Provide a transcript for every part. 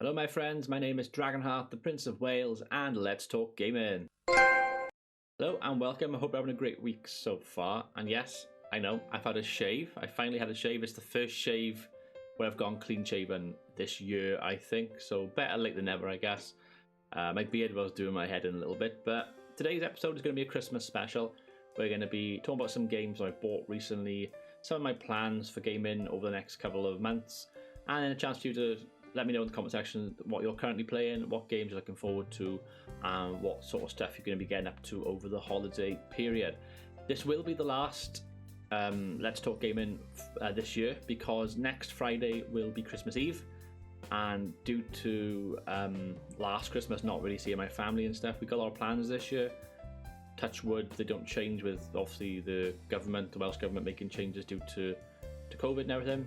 Hello my friends, my name is DragonHeart, the Prince of Wales, and let's talk gaming. Hello and welcome, I hope you're having a great week so far. And yes, I know, I've had a shave. I finally had a shave. It's the first shave where I've gone clean shaven this year, I think. So better late than never, I guess. My beard was doing my head in a little bit, but today's episode is going to be a Christmas special. We're going to be talking about some games I bought recently, some of my plans for gaming over the next couple of months, and then a chance for you to let me know in the comment section what you're currently playing, what games you're looking forward to, and what sort of stuff you're going to be getting up to over the holiday period. This will be the last Let's Talk Gaming this year, because next Friday will be Christmas Eve, and due to last Christmas not really seeing my family and stuff, we got a lot of plans this year. Touch wood, they don't change with obviously the Welsh government making changes due to COVID and everything.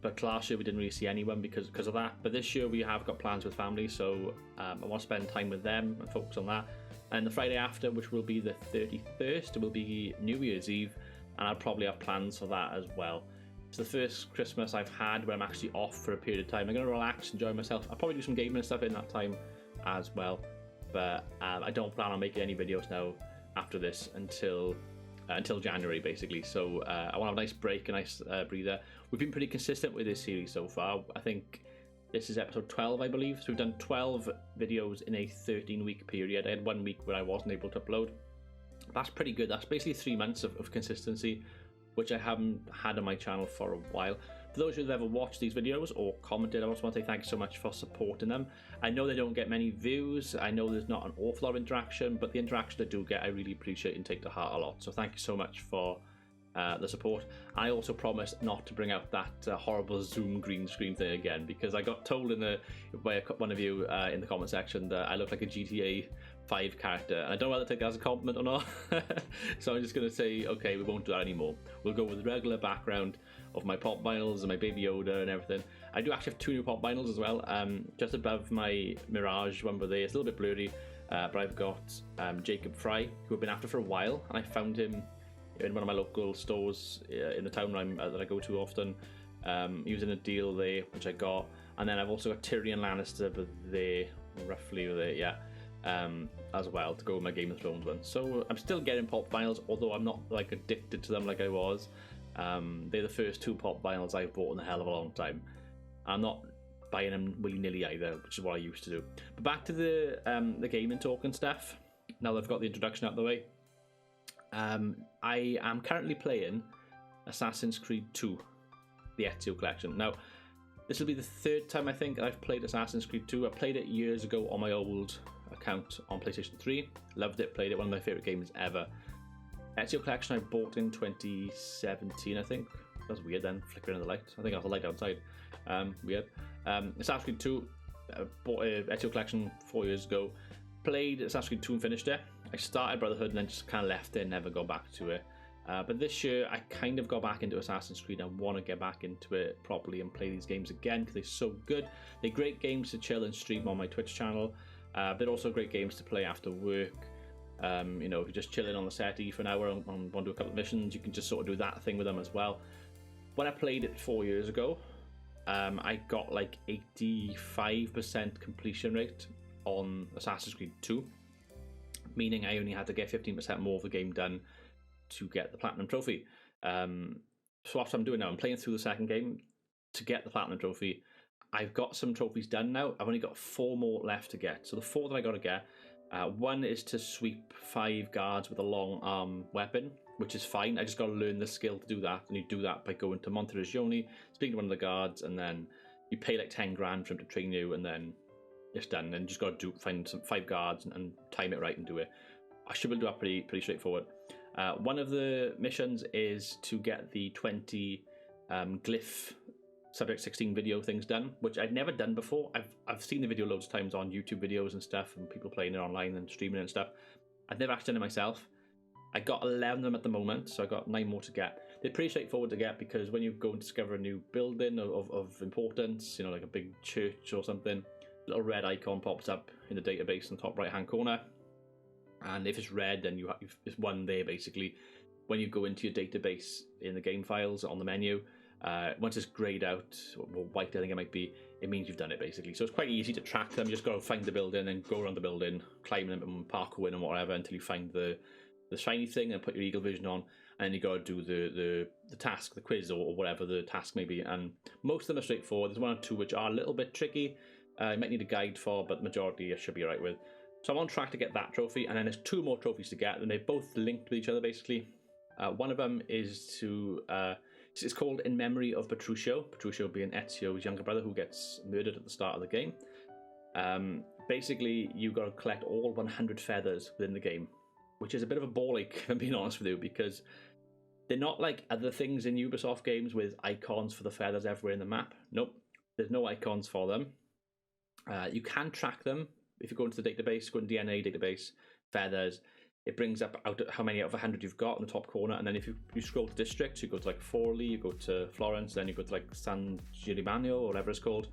But last year we didn't really see anyone because of that. But this year we have got plans with family, so I want to spend time with them and focus on that. And the Friday after, which will be the 31st, will be New Year's Eve, and I'll probably have plans for that as well. It's the first Christmas I've had where I'm actually off for a period of time. I'm going to relax, enjoy myself. I'll probably do some gaming and stuff in that time as well. But I don't plan on making any videos now after this until January, basically. So I want to have a nice break, a nice breather. We've been pretty consistent with this series so far. I think this is episode 12, I believe. So we've done 12 videos in a 13-week period. I had 1 week where I wasn't able to upload. That's pretty good. That's basically 3 months of consistency, which I haven't had on my channel for a while. For those of you that have ever watched these videos or commented, I also want to say thank you so much for supporting them. I know they don't get many views. I know there's not an awful lot of interaction, but the interaction I do get, I really appreciate and take to heart a lot. So thank you so much for the support. I also promise not to bring out that horrible Zoom green screen thing again, because I got told by one of you in the comment section that I look like a GTA 5 character, and I don't know whether to take that as a compliment or not. So I'm just going to say, okay, we won't do that anymore. We'll go with the regular background of my pop vinyls and my Baby Yoda and everything. I do actually have 2 new pop vinyls as well, just above my Mirage one, but it's a little bit blurry, but I've got Jacob Fry, who I've been after for a while, and I found him in one of my local stores in the town that I go to often. Using a deal there, which I got, and then I've also got Tyrion Lannister, but roughly there, yeah, as well, to go with my Game of Thrones one. So I'm still getting pop vinyls, although I'm not like addicted to them like I was. They're the first 2 pop vinyls I've bought in a hell of a long time. I'm not buying them willy-nilly either, which is what I used to do. But back to the gaming talk and stuff. Now that I've got the introduction out of the way, I am currently playing Assassin's Creed 2, the Ezio Collection. Now, this will be the 3rd time I think I've played Assassin's Creed 2. I played it years ago on my old account on PlayStation 3. Loved it, played it, one of my favourite games ever. Ezio Collection I bought in 2017, I think. That was weird then, flickering of the light. I think I have a light outside. Weird. Assassin's Creed 2, bought Ezio Collection 4 years ago. Played Assassin's Creed 2 and finished it. I started Brotherhood and then just kind of left it and never got back to it. But this year I kind of got back into Assassin's Creed. I want to get back into it properly and play these games again because they're so good. They're great games to chill and stream on my Twitch channel. They're also great games to play after work. You know, if you're just chilling on the settee for an hour and want to do a couple of missions, you can just sort of do that thing with them as well. When I played it 4 years ago, I got like 85% completion rate on Assassin's Creed 2, meaning I only had to get 15% more of the game done to get the Platinum Trophy. So what I'm doing now, I'm playing through the second game to get the Platinum Trophy. I've got some trophies done now. I've only got 4 more left to get. So the 4 that I got to get, one is to sweep 5 guards with a long arm weapon, which is fine. I just got to learn the skill to do that, and you do that by going to Monteriggioni, speaking to one of the guards, and then you pay like 10 grand for him to train you, and then it's done. And you just got to find some 5 guards and time it right and do it. I should be able to do that pretty straightforward. One of the missions is to get the 20 glyph Subject 16 video things done, which I'd never done before. I've seen the video loads of times on YouTube videos and stuff, and people playing it online and streaming it and stuff. I've never actually done it myself. I got 11 of them at the moment, so I got 9 more to get. They're pretty straightforward to get because when you go and discover a new building of importance, you know, like a big church or something, a little red icon pops up in the database in the top right hand corner, and if it's red, then it's one there basically. When you go into your database in the game files on the menu, once it's grayed out, or white I think it might be, it means you've done it, basically. So it's quite easy to track them. You just got to find the building and go around the building, climb them and parkour in and whatever until you find the shiny thing and put your eagle vision on, and then you got to do the task, the quiz, or whatever the task may be. And most of them are straightforward. There's one or two which are a little bit tricky. You might need a guide for, but the majority I should be alright with. So I'm on track to get that trophy, and then there's 2 more trophies to get, and they're both linked with each other, basically. One of them is to... it's called In Memory of Petruccio. Petruccio being Ezio's younger brother who gets murdered at the start of the game. Basically, you've got to collect all 100 feathers within the game, which is a bit of a ball ache, if I'm being honest with you, because they're not like other things in Ubisoft games with icons for the feathers everywhere in the map. Nope, there's no icons for them. You can track them if you go into the database, go into DNA database, feathers. It brings up out how many out of 100 you've got in the top corner, and then if you scroll to districts, you go to like Forlì, you go to Florence, then you go to like San Giovanni or whatever it's called.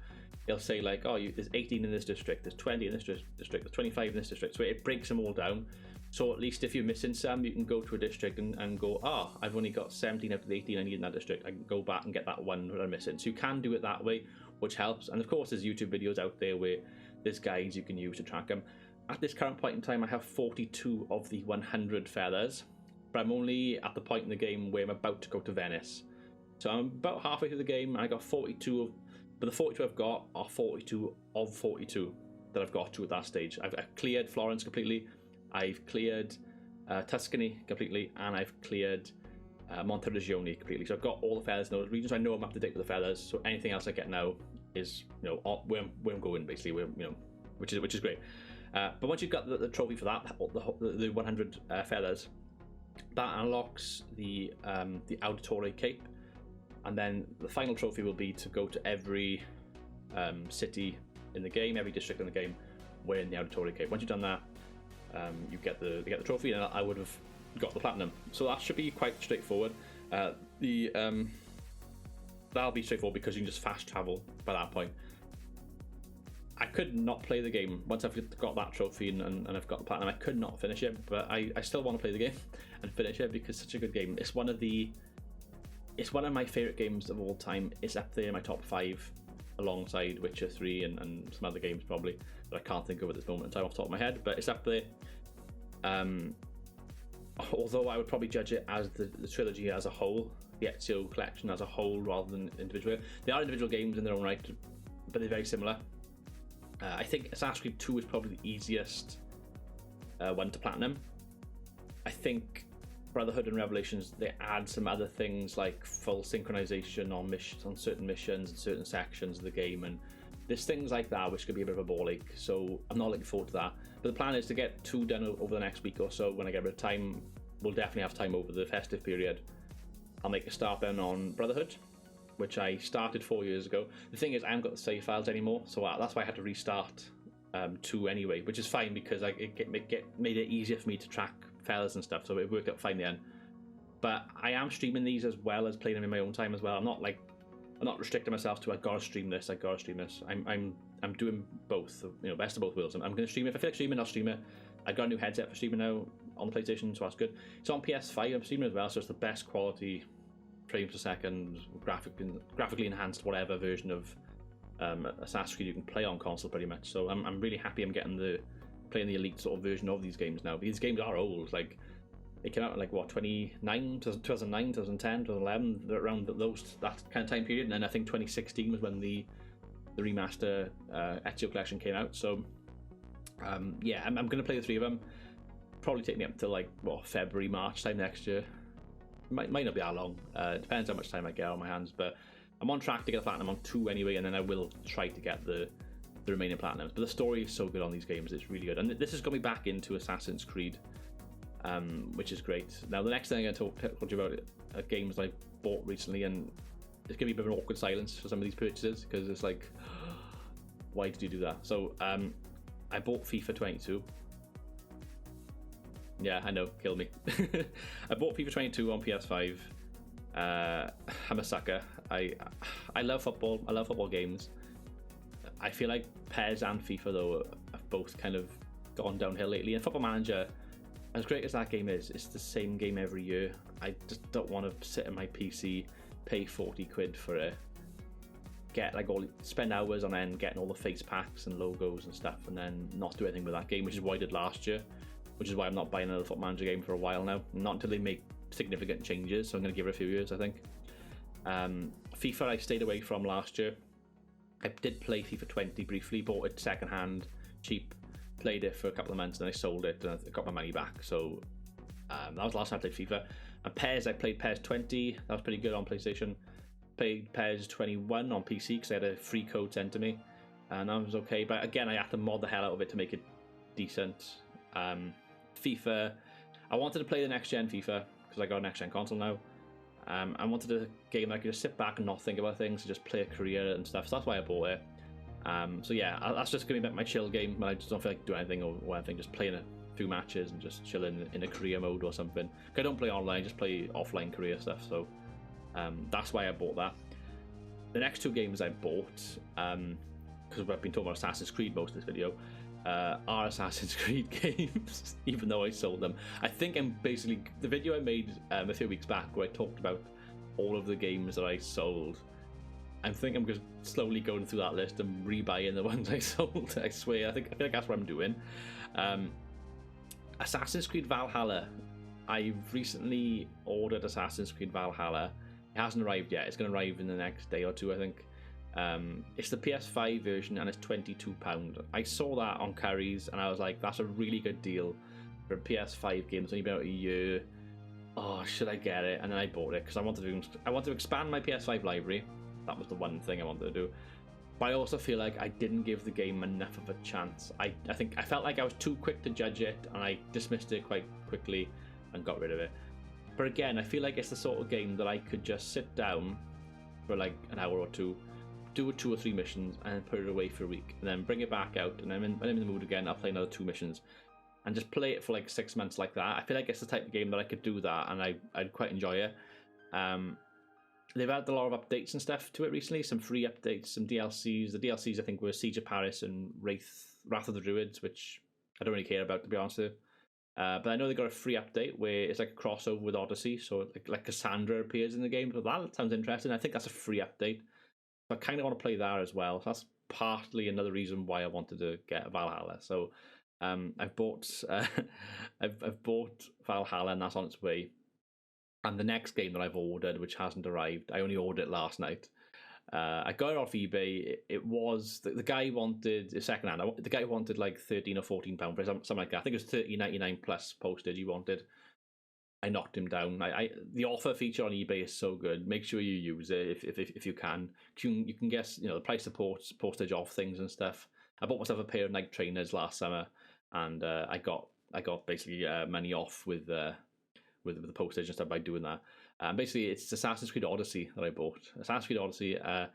It'll say like, oh, there's 18 in this district, there's 20 in this district, there's 25 in this district. So it breaks them all down. So at least if you're missing some, you can go to a district and go, oh, I've only got 17 out of the 18 I need in that district. I can go back and get that one that I'm missing. So you can do it that way, which helps. And of course, there's YouTube videos out there where there's guides you can use to track them. At this current point in time, I have 42 of the 100 feathers, but I'm only at the point in the game where I'm about to go to Venice. So I'm about halfway through the game, and I got 42 but the 42 I've got are 42 of 42 that I've got to at that stage. I've cleared Florence completely, I've cleared Tuscany completely, and I've cleared Monteriggioni completely. So I've got all the feathers in those regions. I know I'm up to date with the feathers, so anything else I get now is, where I'm going, basically, which is great. But once you've got the trophy for that, the 100 feathers, that unlocks the Auditore Cape, and then the final trophy will be to go to every city in the game, every district in the game, wearing the Auditore Cape. Once you've done that, you get the trophy, and I would have got the platinum. So that should be quite straightforward. That'll be straightforward because you can just fast travel by that point. I could not play the game once I've got that trophy and I've got the platinum. I could not finish it, but I still want to play the game and finish it because it's such a good game. It's one of my favorite games of all time. It's up there in my top 5 alongside Witcher 3 and some other games probably that I can't think of at this moment in time off the top of my head, but it's up there. Although I would probably judge it as the trilogy as a whole, the Ezio collection as a whole rather than individual. They are individual games in their own right, but they're very similar. I think Assassin's Creed 2 is probably the easiest one to platinum. I think Brotherhood and Revelations, they add some other things like full synchronization on certain missions and certain sections of the game, and there's things like that which could be a bit of a ball ache, so I'm not looking forward to that. But the plan is to get 2 done over the next week or so. When I get a bit of time, we'll definitely have time over the festive period. I'll make a start then on Brotherhood, which I started 4 years ago. The thing is, I haven't got the save files anymore, so that's why I had to restart 2 anyway, which is fine because it made it easier for me to track feathers and stuff, so it worked out fine then. But I am streaming these as well as playing them in my own time as well. I'm not restricting myself to I gotta stream this. I'm doing both, best of both worlds. I'm going to stream it. If I feel like streaming, I'll stream it. I got a new headset for streaming now on the PlayStation, so that's good. It's on PS5. I'm streaming as well, so it's the best quality frames per second, graphically enhanced, whatever version of Assassin's Creed you can play on console, pretty much. So I'm really happy I'm getting playing the elite sort of version of these games now. These games are old. Like, they came out in 2009, 2010, 2011, around that kind of time period. And then I think 2016 was when the remaster Ezio collection came out. So yeah, I'm going to play the 3 of them. Probably take me up to February, March time next year. Might not be that long. Depends how much time I get on my hands, but I'm on track to get a platinum on 2 anyway, and then I will try to get the remaining platinums. But the story is so good on these games; it's really good, and this is going back into Assassin's Creed, which is great. Now, the next thing I'm going to talk to you about are games I bought recently, and it's going to be a bit of an awkward silence for some of these purchases because it's like, why did you do that? So, I bought FIFA 22. Yeah, I know, kill me. I bought FIFA 22 on PS5. I'm a sucker. I love football. I love football games. I feel like PES and FIFA, though, have both kind of gone downhill lately. And Football Manager, as great as that game is, it's the same game every year. I just don't want to sit on my PC, pay 40 quid for it, get like spend hours on end getting all the face packs and logos and stuff, and then not do anything with that game, which is what I did last year, which is why I'm not buying another Football Manager game for a while now, not until they make significant changes. So I'm going to give it a few years, I think. FIFA I stayed away from last year. I did play FIFA 20 briefly, bought it secondhand, cheap, played it for a couple of months, and then I sold it and I got my money back. So that was the last time I played FIFA. And PES, I played PES 20, that was pretty good on PlayStation. Played PES 21 on PC because I had a free code sent to me, and that was okay. But again, I had to mod the hell out of it to make it decent. FIFA, I wanted to play the next gen FIFA because I got a next gen console now. I wanted a game that I could just sit back and not think about things, just play a career and stuff. So that's why I bought it. So yeah, that's just going to be my chill game when I just don't feel like doing anything or anything, just playing a few matches and just chilling in a career mode or something. I don't play online, I just play offline career stuff. So that's why I bought that. The next two games I bought, because I've been talking about Assassin's Creed most of this video, are Assassin's Creed games, even though I sold them. I think I'm basically, the video I made a few weeks back where I talked about all of the games that I sold, I think I'm just slowly going through that list and rebuying the ones I sold. I swear, I feel like that's what I'm doing. Assassin's Creed Valhalla. I've recently ordered Assassin's Creed Valhalla. It hasn't arrived yet. It's going to arrive in the next day or two, I think. It's the PS5 version and it's £22. I saw that on Curry's and I was like, that's a really good deal for a PS5 game. It's only been out a year. Oh, should I get it? And then I bought it because I wanted to expand my PS5 library. That was the one thing I wanted to do. But I also feel like I didn't give the game enough of a chance. I think I felt like I was too quick to judge it and I dismissed it quite quickly and got rid of it. But again, I feel like it's the sort of game that I could just sit down for like an hour or two, do 2 or 3 missions, and then put it away for a week, and then bring it back out. And when I'm in the mood again, I'll play another 2 missions, and just play it for like 6 months like that. I feel like it's the type of game that I could do that, and I'd quite enjoy it. They've had a lot of updates and stuff to it recently, some free updates, some DLCs. The DLCs I think were Siege of Paris and Wrath of the Druids, which I don't really care about, to be honest with you. But I know they got a free update where it's like a crossover with Odyssey, so like Cassandra appears in the game. So that sounds interesting. I think that's a free update. So I kind of want to play that as well. So that's partly another reason why I wanted to get Valhalla. So I've bought I've bought Valhalla, and that's on its way. And the next game that I've ordered, which hasn't arrived, I only ordered it last night. I got it off eBay. It was the guy wanted a second hand. The guy wanted like £13 or £14 for it, something like that. I think it was $30.99 plus postage he wanted. I knocked him down. The offer feature on eBay is so good. Make sure you use it if you can. You can guess the price supports postage off things and stuff. I bought myself a pair of Nike trainers last summer, and I got basically money off with the postage and stuff by doing that. Basically, it's Assassin's Creed Odyssey that I bought. Assassin's Creed Odyssey, like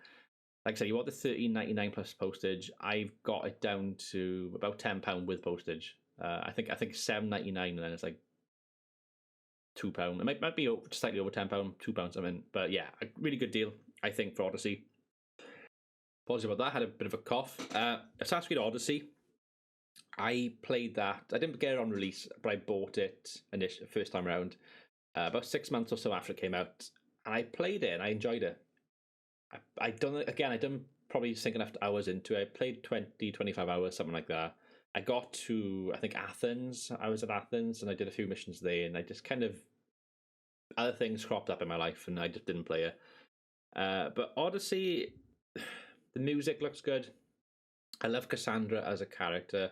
I said, you want the $13.99 plus postage. I've got it down to about £10 with postage. I think it's $7.99, and then it's like £2. It might be slightly over £10, £2 something. But yeah, a really good deal, I think, for Odyssey. Apologies about that. I had a bit of a cough. Assassin's Creed Odyssey. I played that. I didn't get it on release, but I bought it first time around about 6 months or so after it came out, and I played it and I enjoyed it. I done probably sink enough hours into it. I played 20-25 hours, something like that. I got to, I think, Athens. I was at Athens and I did a few missions there, and I just kind of, other things cropped up in my life and I just didn't play it. But Odyssey, the music looks good. I love Cassandra as a character.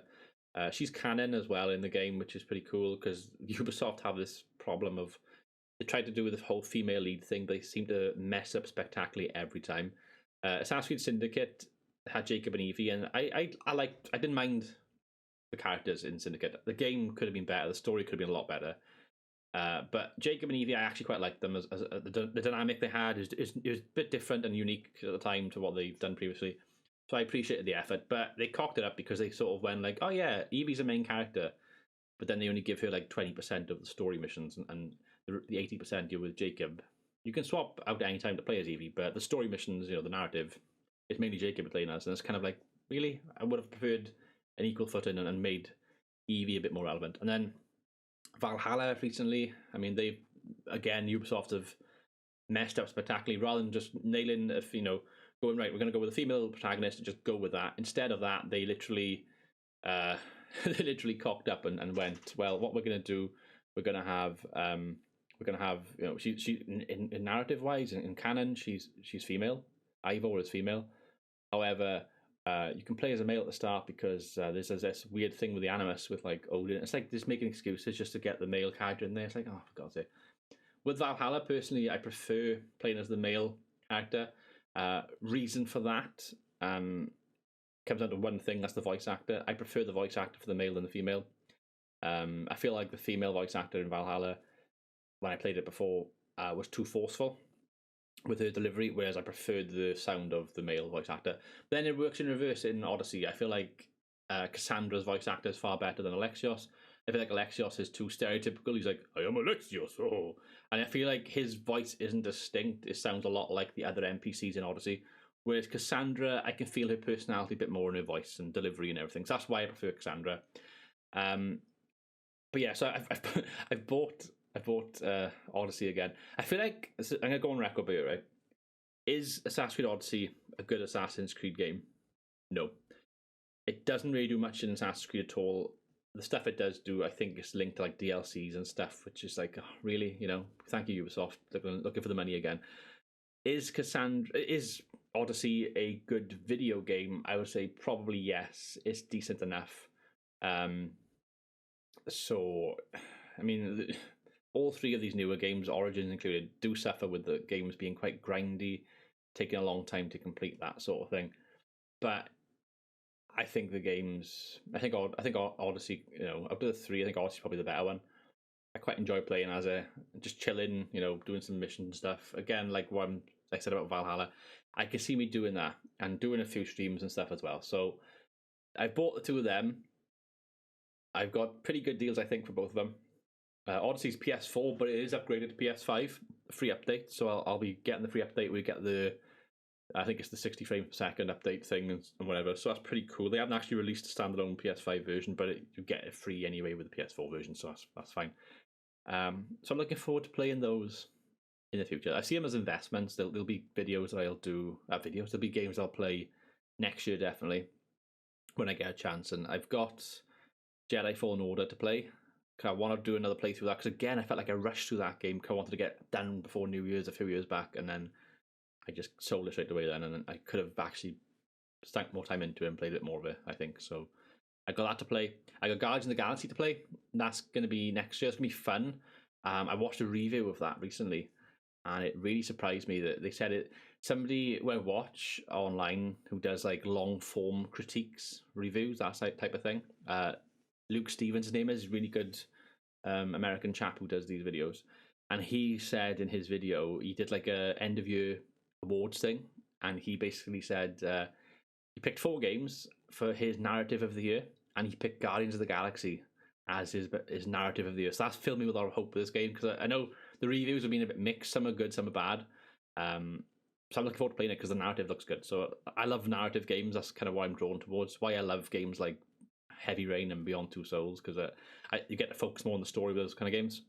She's canon as well in the game, which is pretty cool because Ubisoft have this problem of, they tried to do with the whole female lead thing. They seem to mess up spectacularly every time. Assassin's Creed Syndicate had Jacob and Evie, and I didn't mind the characters in Syndicate. The game could have been better. The story could have been a lot better. But Jacob and Evie, I actually quite liked them as the dynamic they had is a bit different and unique at the time to what they've done previously. So I appreciated the effort, but they cocked it up because they sort of went like, oh yeah, Evie's a main character, but then they only give her like 20% of the story missions, and the 80% you're with Jacob. You can swap out at any time to play as Evie, but the story missions, the narrative, it's mainly Jacob playing as, and it's kind of like, really? I would have preferred an equal footing and made Evie a bit more relevant. And then Valhalla recently, I mean, Ubisoft have messed up spectacularly. Rather than just nailing, going, right, we're going to go with a female protagonist and just go with that. Instead of that, they literally they literally cocked up and went, well, what we're going to do, we're going to have you know, she in narrative wise, in canon, she's female. Ivor is female. However, you can play as a male at the start because there's this weird thing with the Animus with like Odin. It's like just making excuses just to get the male character in there. It's like, oh, for God's sake. With Valhalla, personally, I prefer playing as the male character. Reason for that comes down to one thing, that's the voice actor. I prefer the voice actor for the male than the female. I feel like the female voice actor in Valhalla, when I played it before, was too forceful with her delivery, whereas I preferred the sound of the male voice actor. Then it works in reverse in Odyssey. I feel like Cassandra's voice actor is far better than Alexios. I feel like Alexios is too stereotypical. He's like, I am Alexios, oh. And I feel like his voice isn't distinct. It sounds a lot like the other NPCs in Odyssey. Whereas Cassandra, I can feel her personality a bit more in her voice and delivery and everything. So that's why I prefer Cassandra. But yeah, so I've bought Odyssey again. I feel like I'm gonna go on record here, right? Is Assassin's Creed Odyssey a good Assassin's Creed game? No, it doesn't really do much in Assassin's Creed at all. The stuff it does do, I think, is linked to like DLCs and stuff, which is like, oh, really, you know, thank you, Ubisoft, looking for the money again. Is Odyssey a good video game? I would say probably yes. It's decent enough. So, I mean, all three of these newer games, Origins included, do suffer with the games being quite grindy, taking a long time to complete, that sort of thing. But I think the games, I think Odyssey, you know, out of the three, I think Odyssey's probably the better one. I quite enjoy playing as just chilling, you know, doing some mission stuff. Again, like what I said about Valhalla, I can see me doing that and doing a few streams and stuff as well. So I bought the two of them. I've got pretty good deals, I think, for both of them. Odyssey's PS4, but it is upgraded to PS5, free update. So I'll be getting the free update. We get I think it's the 60 frames per second update thing and whatever. So that's pretty cool. They haven't actually released a standalone PS5 version, but you get it free anyway with the PS4 version, so that's fine. So I'm looking forward to playing those in the future. I see them as investments. There'll be videos that I'll do. There'll be games I'll play next year, definitely, when I get a chance. And I've got Jedi Fallen Order to play. I want to do another playthrough of that, because again, I felt like I rushed through that game because I wanted to get done before New Year's a few years back, and then I just sold it straight away then, and I could have actually stank more time into it and played a bit more of it, I think. So I got that to play. I got Guardians of the Galaxy to play. That's going to be next year. It's going to be fun. I watched a review of that recently, and it really surprised me that they said somebody who I watch online who does like long form critiques, reviews, that type of thing. Luke Stevens, his name is, really good American chap who does these videos. And he said in his video, he did like a end of year awards thing, and he basically said he picked 4 games for his narrative of the year, and he picked Guardians of the Galaxy as his narrative of the year. So that's filled me with a lot of hope for this game, because I know the reviews have been a bit mixed. Some are good, some are bad. So I'm looking forward to playing it because the narrative looks good. So I love narrative games. That's kind of why I'm drawn towards. Why I love games like Heavy Rain and Beyond Two Souls, because you get to focus more on the story with those kind of games.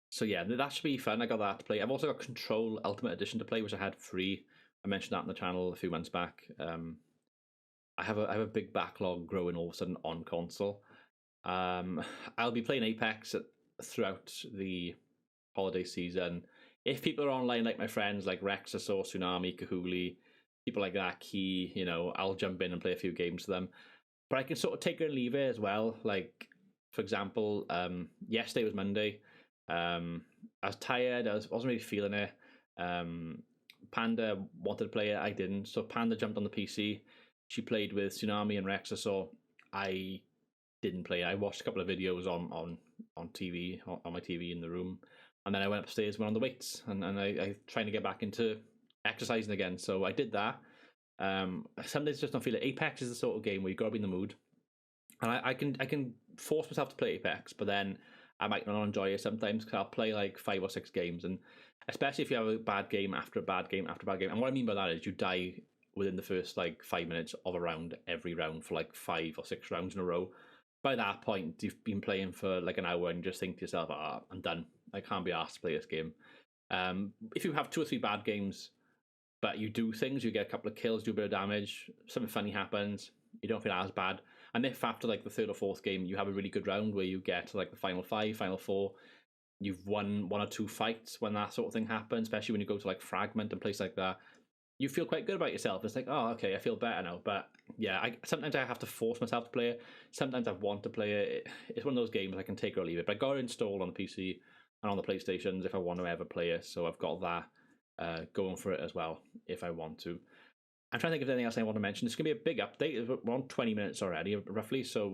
So yeah, that should be fun. I got that to play. I've also got Control Ultimate Edition to play, which I had free. I mentioned that on the channel a few months back. I have a big backlog growing all of a sudden on console. I'll be playing Apex throughout the holiday season. If people are online, like my friends, like Rexus or Tsunami, Kahuli, people like that, Key, you know, I'll jump in and play a few games to them. But I can sort of take it and leave it as well. Like, for example, yesterday was Monday. I was tired. I wasn't really feeling it. Panda wanted to play it. I didn't. So Panda jumped on the PC. She played with Tsunami and Rexa. So I didn't play it. I watched a couple of videos on TV, on my TV in the room. And then I went upstairs, went on the weights. And I trying to get back into exercising again. So I did that. Some days I just don't feel it. Apex is the sort of game where you got to be in the mood. And I can force myself to play Apex, but then I might not enjoy it sometimes, because I'll play like 5 or 6 games, and especially if you have a bad game after a bad game after a bad game. And what I mean by that is you die within the first like 5 minutes of a round every round for like 5 or 6 rounds in a row. By that point, you've been playing for like an hour and you just think to yourself, I'm done. I can't be asked to play this game. If you have 2 or 3 bad games but you do things, you get a couple of kills, do a bit of damage, something funny happens, you don't feel as bad. And if after like the third or fourth game you have a really good round where you get to like the final 5, final 4, you've won 1 or 2 fights when that sort of thing happens, especially when you go to like Fragment and places like that, you feel quite good about yourself. It's like, oh, okay, I feel better now. But yeah, sometimes I have to force myself to play it. Sometimes I want to play it. It's one of those games I can take or leave it. But I got it installed on the PC and on the PlayStations if I want to ever play it. So I've got that going for it as well if I want to. I'm trying to think of anything else I want to mention. It's going to be a big update. We're on 20 minutes already, roughly. So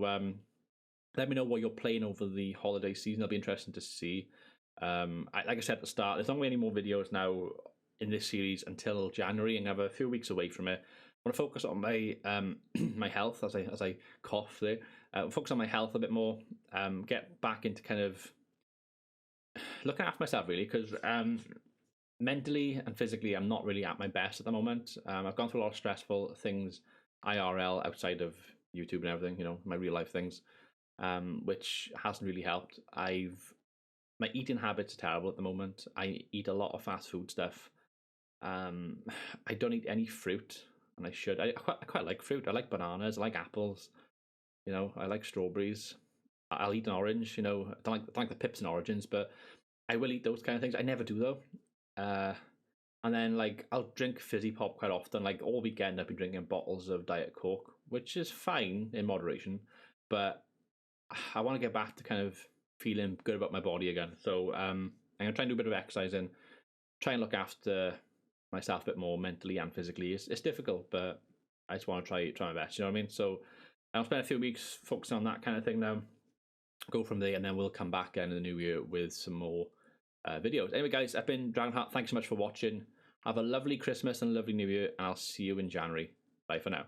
let me know what you're playing over the holiday season. It'll be interesting to see. Like I said at the start, there's not going to be any more videos now in this series until January, and I have a few weeks away from it. I want to focus on my my health as I cough there. Focus on my health a bit more. Get back into kind of looking after myself really, because mentally and physically I'm not really at my best at the moment. I've gone through a lot of stressful things IRL outside of YouTube and everything, you know, my real life things, which hasn't really helped. My eating habits are terrible at the moment. I eat a lot of fast food stuff. I don't eat any fruit, and I should. I quite like fruit. I like bananas. I like apples. You know, I like strawberries. I'll eat an orange. You know, I don't like the pips and oranges, but I will eat those kind of things. I never do though. And then like I'll drink fizzy pop quite often. Like all weekend, I've been drinking bottles of Diet Coke, which is fine in moderation, but I want to get back to kind of feeling good about my body again. So I'm gonna try and do a bit of exercising, try and look after myself a bit more mentally and physically. It's difficult, but I just want to try my best. You know what I mean? So I'll spend a few weeks focusing on that kind of thing now. Go from there, and then we'll come back again in the new year with some more videos. Anyway, guys, I've been DragonHeart. Thanks so much for watching. Have a lovely Christmas and a lovely New Year, and I'll see you in January. Bye for now.